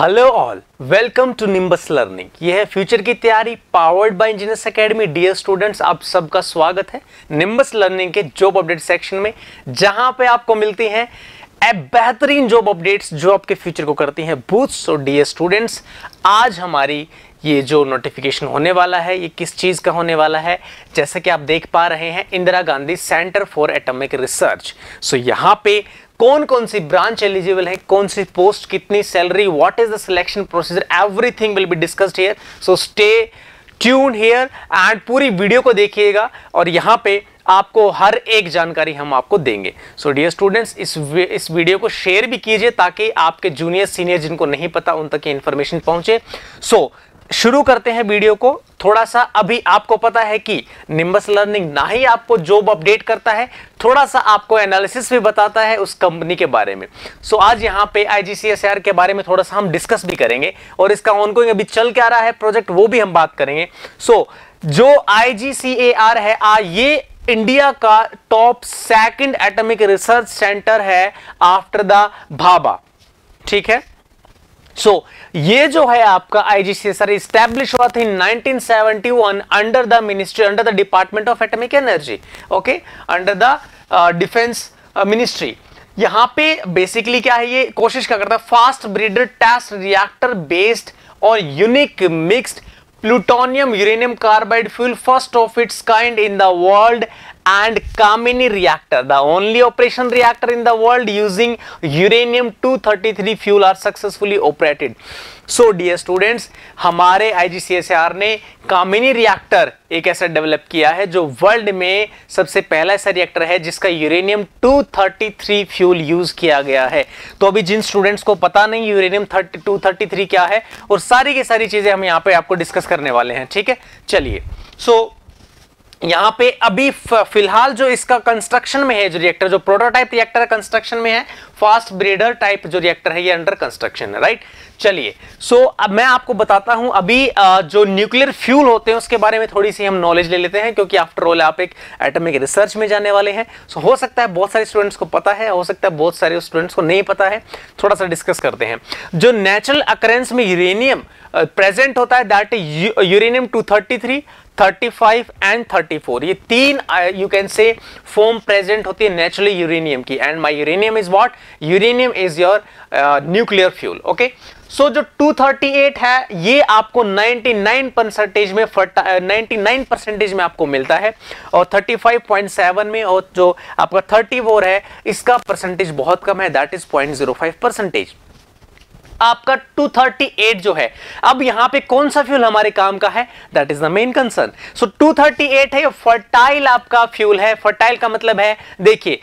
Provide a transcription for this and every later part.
Hello all, welcome to Nimbus learning. यह है future की तैयारी powered by engineers academy. Dear students, आप सबका स्वागत है निम्बस लर्निंग के जॉब अपडेट सेक्शन में, जहां पे आपको मिलती हैं बेहतरीन जॉब अपडेट्स जो आपके फ्यूचर को करती हैं बूस्ट। सो डियर स्टूडेंट्स, आज हमारी ये जो नोटिफिकेशन होने वाला है ये किस चीज का होने वाला है, जैसा कि आप देख पा रहे हैं, Indira Gandhi Centre for Atomic Research. So यहाँ पे कौन कौन सी ब्रांच एलिजिबल है, कौन सी पोस्ट, कितनी salary, what is the selection procedure, everything will be discussed here. So stay tuned here and पूरी वीडियो को देखिएगा और यहाँ पे आपको हर एक जानकारी हम आपको देंगे। सो डियर स्टूडेंट्स, इस वीडियो को शेयर भी कीजिए ताकि आपके जूनियर सीनियर जिनको नहीं पता उन तक ये इंफॉर्मेशन पहुंचे। सो शुरू करते हैं वीडियो को। थोड़ा सा अभी आपको पता है कि निम्बस लर्निंग ना ही आपको जॉब अपडेट करता है, थोड़ा सा आपको एनालिसिस भी बताता है उस कंपनी के बारे में। सो आज यहाँ पे IGCSR के बारे में थोड़ा सा हम डिस्कस भी करेंगे और इसका ऑनगोइंग अभी चल क्या रहा है प्रोजेक्ट, वो भी हम बात करेंगे। सो जो IGCAR है, ये इंडिया का top second atomic research centre है आफ्टर द भाभा, ठीक है। ये जो है आपका IGCSR इस्टेब्लिश हुआ था इन 1971 under the ministry, under the department of atomic energy, okay, under the defence ministry. यहां पे बेसिकली क्या है, ये कोशिश क्या करता है, fast breeder test reactor based और unique mixed plutonium uranium carbide fuel, first of its kind in the world, and Kamini reactor, the only operation reactor in the world using uranium-233 fuel are successfully operated. So dear students, हमारे IGCSR ने कामिनी reactor एक ऐसा develop किया है जो world में सबसे पहला ऐसा रिएक्टर है जिसका यूरेनियम-233 फ्यूल यूज किया गया है। तो अभी जिन स्टूडेंट्स को पता नहीं यूरेनियम-233 क्या है और सारी की सारी चीजें हम यहाँ पे आपको डिस्कस करने वाले हैं, ठीक है। चलिए, यहां पे अभी फिलहाल जो इसका कंस्ट्रक्शन में है, जो रिएक्टर, जो प्रोटोटाइप रिएक्टर कंस्ट्रक्शन में है, फास्ट ब्रीडर टाइप जो रिएक्टर है ये अंडर कंस्ट्रक्शन है, राइट। चलिए, अब मैं आपको बताता हूं अभी जो न्यूक्लियर फ्यूल होते हैं उसके बारे में थोड़ी सी हम नॉलेज ले लेते हैं, क्योंकि आफ्टर ऑल आप एक एटॉमिक रिसर्च में जाने वाले हैं। हो सकता है बहुत सारे स्टूडेंट्स को पता है, हो सकता है बहुत सारे स्टूडेंट्स को नहीं पता है, थोड़ा सा डिस्कस करते हैं। जो नेचुरल अकरेंस में यूरेनियम प्रेजेंट होता है, दैट इज यूरेनियम-233, 35 एंड 34, ये तीन you can say form present होती है नेचुरली यूरेनियम की। And my uranium is what, uranium is your nuclear fuel, okay. So जो 238 है ये आपको 99% में आपको मिलता है और 35.7 में, और जो आपका 34 है इसका परसेंटेज बहुत कम है, दैट इज 0.05%। आपका 238 जो है, अब यहां पे कौन सा फ्यूल हमारे काम का है, that is the main concern. So 238 है, फर्टाइल आपका फ्यूल है। फर्टाइल का मतलब है, देखिए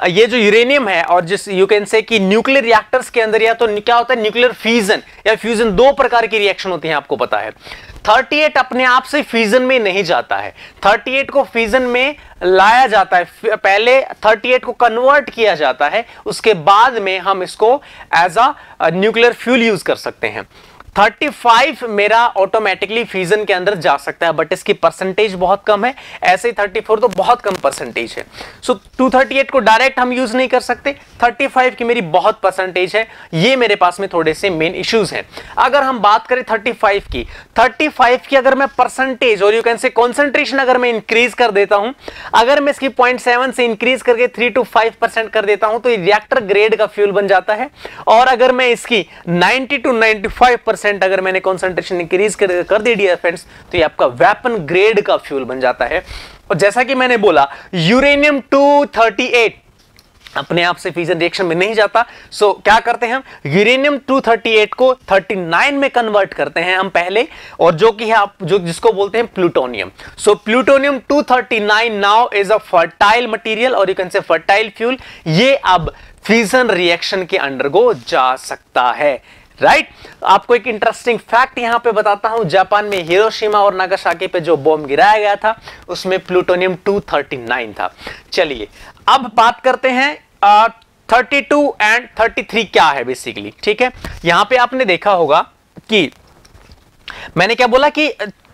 ये जो यूरेनियम है और जिस यू कैन से कि न्यूक्लियर रिएक्टर्स के अंदर या तो क्या होता है, न्यूक्लियर फ्यूजन या फ्यूजन, दो प्रकार की रिएक्शन होती है, आपको पता है। 38 अपने आप से फ्यूजन में नहीं जाता है, 38 को फ्यूजन में लाया जाता है, पहले 38 को कन्वर्ट किया जाता है, उसके बाद में हम इसको as a nuclear fuel use कर सकते हैं। 35 मेरा ऑटोमेटिकली फ्यूजन के अंदर जा सकता है, बट इसकी परसेंटेज बहुत कम है। ऐसे ही 34 तो बहुत कम परसेंटेज है। सो 238 को डायरेक्ट हम यूज नहीं कर सकते, 35 की मेरी बहुत परसेंटेज है। ये मेरे पास में थोड़े से मेन इश्यूज हैं। अगर हम बात करें 35 की अगर मैं परसेंटेज और यू कैन से कॉन्सेंट्रेशन अगर मैं इंक्रीज कर देता हूं, अगर मैं इसकी 0.7 से इंक्रीज करके 3 to 5% कर देता हूं, तो ये रिएक्टर ग्रेड का फ्यूल बन जाता है। और अगर मैं इसकी 90 to 95% अगर मैंने कंसंट्रेशन इंक्रीज कर दी डियर फ्रेंड्स, तो ये आपका वेपन ग्रेड का फ्यूल बन जाता है। और जैसा कि मैंने बोला, यूरेनियम-238 अपने आप से फ्यूजन रिएक्शन में नहीं जाता। सो क्या करते हैं हम, यूरेनियम-238 को 39 में कन्वर्ट करते हैं हम पहले, और जो कि है आप जिसको बोलते हैं प्लूटोनियम। सो प्लूटोनियम-239 now is a fertile material और you can say fertile fuel. ये अब फ्यूजन रिएक्शन के अंडरगो जा सकता है, राइट। आपको एक इंटरेस्टिंग फैक्ट यहां पे बताता हूं, जापान में हिरोशिमा और नागासाकी पे जो बॉम्ब गिराया गया था उसमें प्लूटोनियम-239 था। चलिए, अब बात करते हैं 32 एंड 33 क्या है बेसिकली, ठीक है। यहां पे आपने देखा होगा कि मैंने क्या बोला कि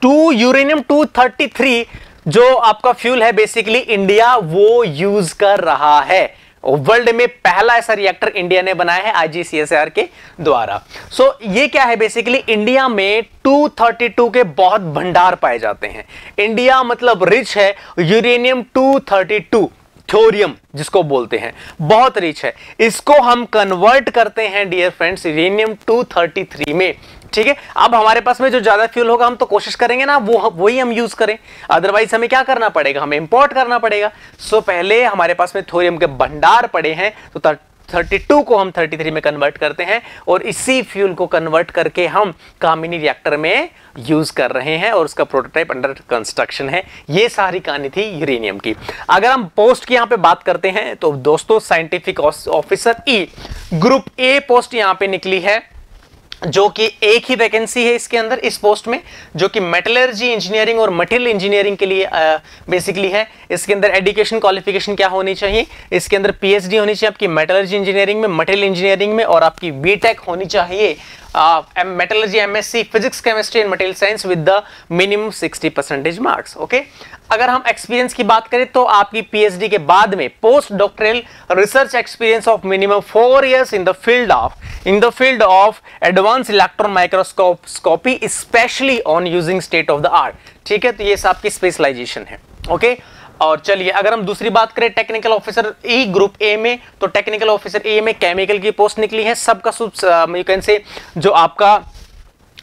यूरेनियम-233 जो आपका फ्यूल है बेसिकली इंडिया वो यूज कर रहा है, वर्ल्ड में पहला ऐसा रिएक्टर इंडिया ने बनाया है IGCSR के द्वारा। सो ये क्या है, बेसिकली इंडिया में 232 के बहुत भंडार पाए जाते हैं। इंडिया मतलब रिच है, यूरेनियम 232 थोरियम जिसको बोलते हैं, बहुत रिच है। इसको हम कन्वर्ट करते हैं डियर फ्रेंड्स यूरेनियम 233 में, ठीक है। अब हमारे पास में जो ज्यादा फ्यूल होगा हम तो कोशिश करेंगे ना वही हम यूज करें, अदरवाइज हमें क्या करना पड़ेगा, हमें इंपोर्ट करना पड़ेगा। सो पहले हमारे पास में थोरियम के भंडार पड़े हैं, तो 32 को हम 33 में कन्वर्ट करते हैं और इसी फ्यूल को कन्वर्ट करके हम कामिनी रिएक्टर में यूज कर रहे हैं और उसका प्रोटोटाइप अंडर कंस्ट्रक्शन है। ये सारी कहानी थी यूरेनियम की। अगर हम पोस्ट की यहां पे बात करते हैं तो दोस्तों scientific officer E group A post यहां पे निकली है, जो कि एक ही वैकेंसी है इसके अंदर, इस पोस्ट में, जो कि मेटलर्जी इंजीनियरिंग और मटेरियल इंजीनियरिंग के लिए बेसिकली है। इसके अंदर एजुकेशन क्वालिफिकेशन क्या होनी चाहिए, इसके अंदर PhD होनी चाहिए आपकी मेटलर्जी इंजीनियरिंग में, मटेरियल इंजीनियरिंग में, और आपकी बीटेक होनी चाहिए metallurgy MSc physics chemistry and material science with the minimum 60% marks. Okay, अगर हम एक्सपीरियंस की बात करें तो आपकी PhD के बाद में post doctoral research experience of minimum 4 years in the field of advance electron microscopy specially on using state of the art. ठीक है, तो ये आपकी स्पेशलाइजेशन है। ओके, और चलिए अगर हम दूसरी बात करें technical officer E group A में, तो टेक्निकल ऑफिसर ए में केमिकल की पोस्ट निकली है। सबका यू कैन से जो आपका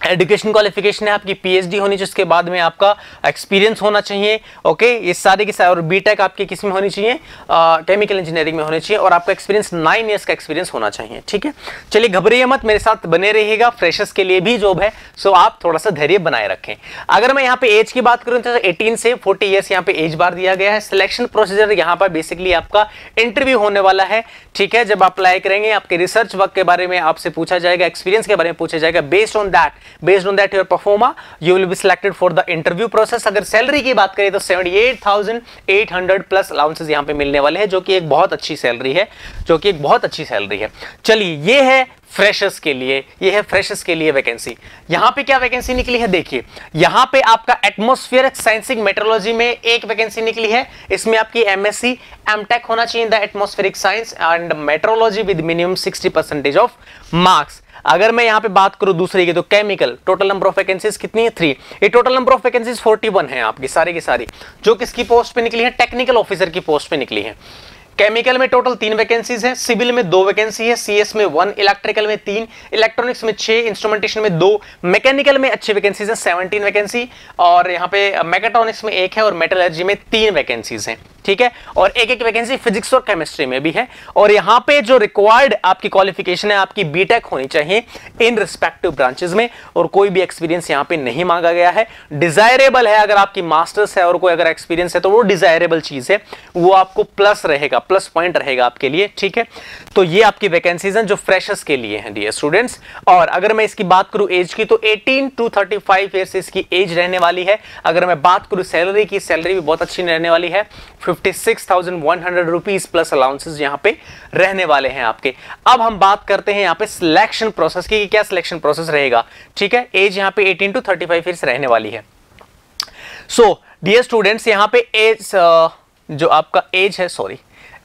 एजुकेशन क्वालिफिकेशन है आपकी PhD होनी चाहिए, उसके बाद में आपका एक्सपीरियंस होना चाहिए। ओके, ये सारे के सारे, और बीटेक आपकी किस में होनी चाहिए, केमिकल इंजीनियरिंग में होनी चाहिए, और आपका एक्सपीरियंस 9 years का एक्सपीरियंस होना चाहिए। ठीक है, चलिए घबराइए मत, मेरे साथ बने रहिएगा, फ्रेशर्स के लिए भी जॉब है, सो आप थोड़ा सा धैर्य बनाए रखें। अगर मैं यहाँ पे एज की बात करूँ तो 18 से 40 years यहाँ पे एज बार दिया गया है। सिलेक्शन प्रोसीजर यहाँ पर बेसिकली आपका इंटरव्यू होने वाला है। ठीक है, जब आप अप्लाई करेंगे आपके रिसर्च वर्क के बारे में आपसे पूछा जाएगा, एक्सपीरियंस के बारे में पूछा जाएगा। Based on that your pro forma you will be selected for the interview process. अगर सैलरी की बात करें तो 78,800 प्लस अलाउंसेस यहां पे मिलने वाले हैं, जो कि एक बहुत अच्छी सैलरी है, चलिए ये है फ्रेशर्स के लिए वैकेंसी। यहां पे क्या वैकेंसी निकली है, देखिए यहां पे आपका एटमॉस्फेरिक साइंसिंग मेट्रोलॉजी में एक वैकेंसी निकली है। इसमें आपकी MSc MTech होना चाहिए the atmospheric science and metrology with minimum 60% of marks. अगर मैं यहां पे बात करूं दूसरे की, तो chemical total number of vacancies कितनी है, 3। ये टोटल नंबर ऑफ वैकेंसीज 41 है आपकी सारी की सारी, जो किसकी पोस्ट पे निकली है, टेक्निकल ऑफिसर की पोस्ट पे निकली है। केमिकल में टोटल 3 वैकेंसीज है, सिविल में 2 वैकेंसी है, CS में 1, इलेक्ट्रिकल में 3, इलेक्ट्रॉनिक्स में 6, इंस्ट्रूमेंटेशन में 2, मैकेनिकल में अच्छी वैकेंसीज है 17 वैकेंसी, और यहाँ पे मैकेट्रॉनिक्स में 1 है, और मेटलर्जी में 3 वैकेंसीज हैं। ठीक है, और एक वैकेंसी फिजिक्स और केमिस्ट्री में भी है। और यहाँ पे जो रिक्वायर्ड आपकी क्वालिफिकेशन है आपकी बीटेक होनी चाहिए इन रिस्पेक्टिव ब्रांचेस में, और कोई भी एक्सपीरियंस यहाँ पे नहीं मांगा गया है। डिजायरेबल है, अगर आपकी मास्टर्स है और कोई अगर एक्सपीरियंस है तो वो डिजायरेबल चीज है, वो आपको प्लस रहेगा, प्लस पॉइंट रहेगा आपके लिए। ठीक है, तो ये आपकी वैकेंसीज हैं जो फ्रेशर्स के लिए हैं डियर स्टूडेंट्स। और अगर मैं इसकी बात करूं एज की, तो 18 to 35 ईयर्स इसकी एज रहने वाली है। अगर मैं बात करूं सैलरी की, सैलरी भी बहुत अच्छी रहने वाली है, 56,100 रुपीज प्लस अलाउंसेस यहाँ पे रहने वाले हैं आपके। अब हम बात करते हैं यहाँ पे सिलेक्शन प्रोसेस की, क्या सिलेक्शन प्रोसेस रहेगा। ठीक है, एज यहाँ पे 18 to 35 ईयर्स रहने वाली है। सो डियर स्टूडेंट्स, यहाँ पे एज जो आपका एज है,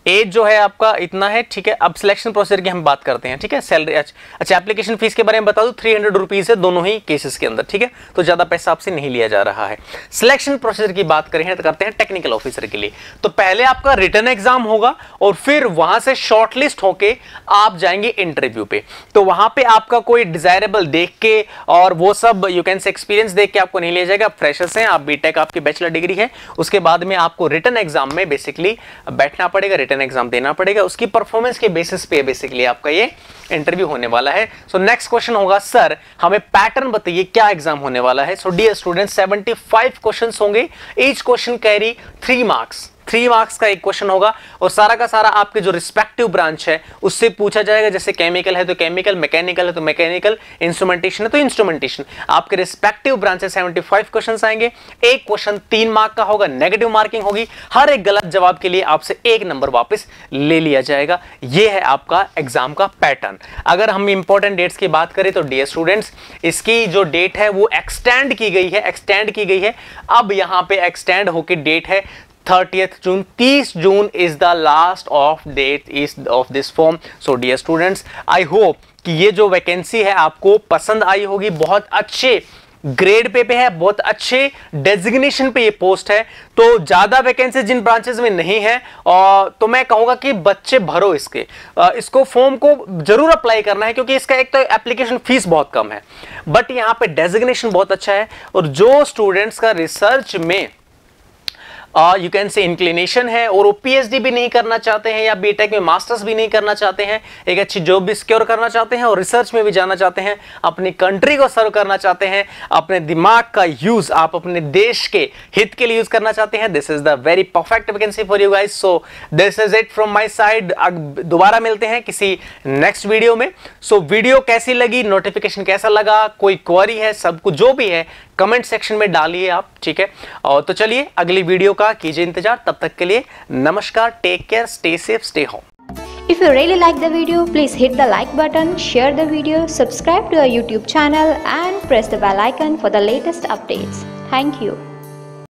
एज जो है आपका इतना है। ठीक है, अब सिलेक्शन प्रोसीजर की हम बात करते हैं। ठीक है, सैलरी अच्छा एप्लीकेशन फीस के बारे में बता दूं, 300 रुपीज है दोनों ही केसेस के अंदर। ठीक है, तो ज्यादा पैसा आपसे नहीं लिया जा रहा है। सिलेक्शन प्रोसीजर की बात करें तो करते हैं टेक्निकल ऑफिसर के लिए। तो पहले आपका रिटन एग्जाम होगा और फिर वहां से शॉर्टलिस्ट होके आप जाएंगे इंटरव्यू पे। तो वहां पे आपका कोई डिजायरेबल देख के और वो सब यू कैन से एक्सपीरियंस देख के आपको नहीं लिया जाएगा। फ्रेशर्स हैं आप, बीटेक आपकी बैचलर डिग्री है, उसके बाद में आपको रिटन एग्जाम में बेसिकली बैठना पड़ेगा, एग्जाम देना पड़ेगा। उसकी परफॉर्मेंस के बेसिस पे बेसिकली आपका ये इंटरव्यू होने वाला है। सो नेक्स्ट क्वेश्चन होगा, सर हमें पैटर्न बताइए क्या एग्जाम होने वाला है। सो डियर स्टूडेंट्स, 75 क्वेश्चंस होंगे, each question carry 3 marks. 3 marks का एक क्वेश्चन होगा और सारा का सारा आपके जो रिस्पेक्टिव ब्रांच है उससे पूछा जाएगा। जैसे केमिकल है तो केमिकल, मैकेनिकल है तो मैकेनिकल, इंस्ट्रूमेंटेशन है तो इंस्ट्रूमेंटेशन। आपके रिस्पेक्टिव ब्रांच से 75 क्वेश्चंस आएंगे। एक क्वेश्चन 3 मार्क का होगा, नेगेटिव मार्किंग होगी। हर एक गलत जवाब के लिए आपसे 1 नंबर वापस ले लिया जाएगा। यह है आपका एग्जाम का पैटर्न। अगर हम इंपॉर्टेंट डेट्स की बात करें तो डियर स्टूडेंट्स, इसकी जो डेट है वो एक्सटेंड की गई है। अब यहां पे एक्सटेंड होकर डेट है 30th June, 30 June is the last of date is of this form. So dear students, I hope कि ये जो वैकेंसी है आपको पसंद आई होगी। बहुत अच्छे ग्रेड पे है, बहुत अच्छे डेजिग्नेशन पे ये पोस्ट है। तो ज्यादा वैकेंसी जिन ब्रांचेस में नहीं है तो मैं कहूंगा कि बच्चे भरो इसको फॉर्म को जरूर अप्लाई करना है, क्योंकि इसका एक तो एप्लीकेशन फीस बहुत कम है, बट यहाँ पे डेजिग्नेशन बहुत अच्छा है। और जो स्टूडेंट्स का रिसर्च में यू कैन से इंक्लिनेशन है और वो पीएचडी भी नहीं करना चाहते हैं या बीटेक में मास्टर्स भी नहीं करना चाहते हैं, एक अच्छी जॉब भी सिक्योर करना चाहते हैं और रिसर्च में भी जाना चाहते हैं, अपनी कंट्री को सर्व करना चाहते हैं, अपने दिमाग का यूज आप अपने देश के हित के लिए यूज करना चाहते हैं, this is the very perfect vacancy for you guys. So this is it from my side. दोबारा मिलते हैं किसी नेक्स्ट वीडियो में। सो वीडियो कैसी लगी, नोटिफिकेशन कैसा लगा, कोई क्वेरी है, सब कुछ जो भी है कमेंट सेक्शन में डालिए आप, ठीक है। और तो चलिए अगली वीडियो का कीजिए इंतजार। तब तक के लिए नमस्कार, take care, stay safe, stay home. If you really like the video, please hit the like button, share the video, subscribe to our YouTube channel and press the bell icon for the latest updates. Thank you.